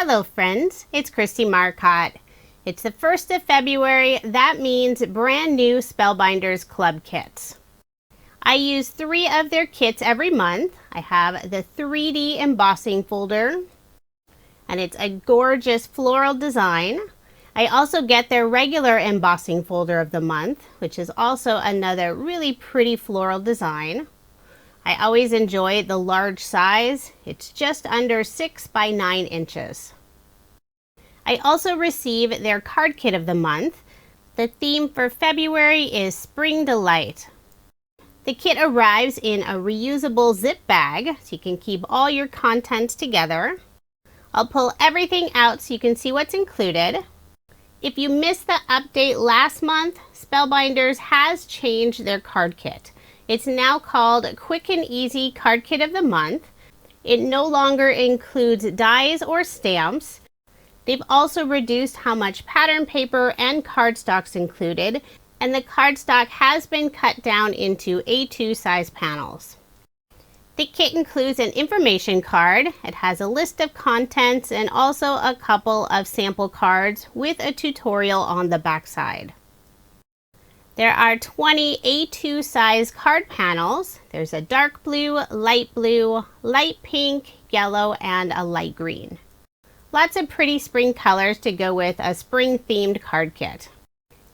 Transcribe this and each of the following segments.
Hello friends, it's Kristie Marcotte. It's the 1st of February, that means brand new Spellbinders Club kits. I use 3 of their kits every month. I have the 3D embossing folder, and it's a gorgeous floral design. I also get their regular embossing folder of the month, which is also another really pretty floral design. I always enjoy the large size. It's just under 6 by 9 inches. I also receive their card kit of the month. The theme for February is Spring Delight. The kit arrives in a reusable zip bag, so you can keep all your contents together. I'll pull everything out so you can see what's included. If you missed the update last month, Spellbinders has changed their card kit. It's now called Quick and Easy Card Kit of the Month. It no longer includes dies or stamps. They've also reduced how much pattern paper and cardstock's included, and the cardstock has been cut down into A2 size panels. The kit includes an information card. It has a list of contents and also a couple of sample cards with a tutorial on the back side. There are 20 A2 size card panels. There's a dark blue, light pink, yellow, and a light green. Lots of pretty spring colors to go with a spring themed card kit.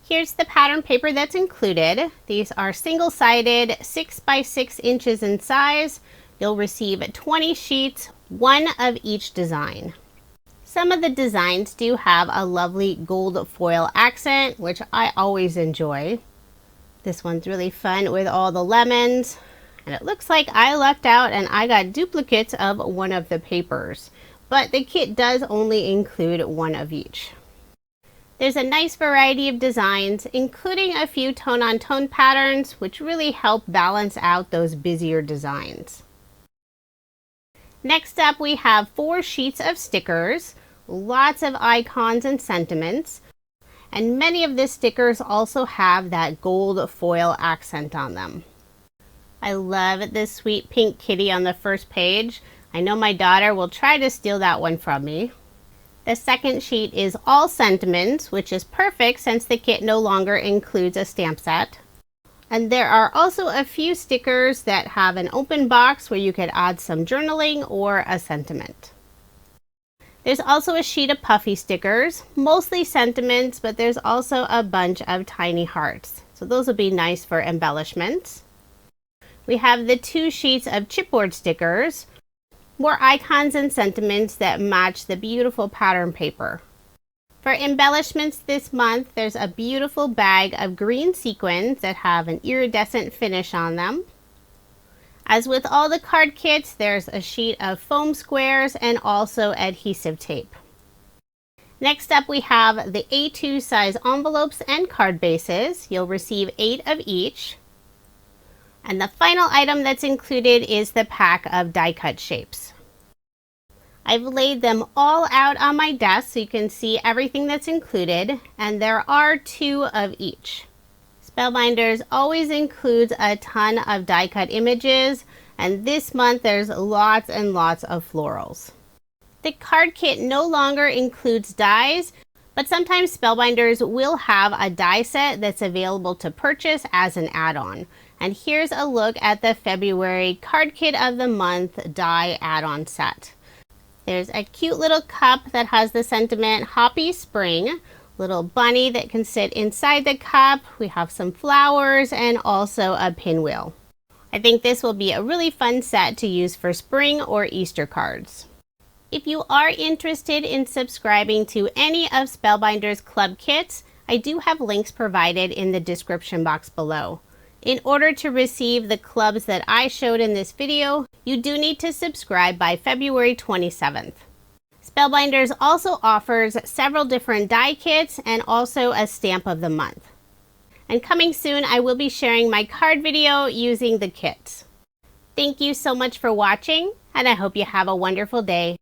Here's the pattern paper that's included. These are single-sided, 6 by 6 inches in size. You'll receive 20 sheets, 1 of each design. Some of the designs do have a lovely gold foil accent, which I always enjoy. This one's really fun with all the lemons, and it looks like I lucked out and I got duplicates of one of the papers, but the kit does only include 1 of each. There's a nice variety of designs, including a few tone-on-tone patterns, which really help balance out those busier designs. Next up, we have 4 sheets of stickers, lots of icons and sentiments. And many of the stickers also have that gold foil accent on them. I love this sweet pink kitty on the first page. I know my daughter will try to steal that one from me. The second sheet is all sentiments, which is perfect since the kit no longer includes a stamp set. And there are also a few stickers that have an open box where you could add some journaling or a sentiment. There's also a sheet of puffy stickers, mostly sentiments, but there's also a bunch of tiny hearts. So those will be nice for embellishments. We have the 2 sheets of chipboard stickers, more icons and sentiments that match the beautiful pattern paper. For embellishments this month, there's a beautiful bag of green sequins that have an iridescent finish on them. As with all the card kits, there's a sheet of foam squares and also adhesive tape. Next up, we have the A2 size envelopes and card bases. You'll receive 8 of each. And the final item that's included is the pack of die cut shapes. I've laid them all out on my desk so you can see everything that's included, and there are 2 of each. Spellbinders always includes a ton of die cut images, and this month there's lots and lots of florals. The card kit no longer includes dies, but sometimes Spellbinders will have a die set that's available to purchase as an add-on. And here's a look at the February card kit of the month die add-on set. There's a cute little cup that has the sentiment Happy Spring. Little bunny that can sit inside the cup. We have some flowers and also a pinwheel. I think this will be a really fun set to use for spring or Easter cards. If you are interested in subscribing to any of Spellbinders Club kits, I do have links provided in the description box below. In order to receive the clubs that I showed in this video, you do need to subscribe by February 27th. Spellbinders also offers several different die kits and also a stamp of the month. And coming soon, I will be sharing my card video using the kits. Thank you so much for watching, and I hope you have a wonderful day.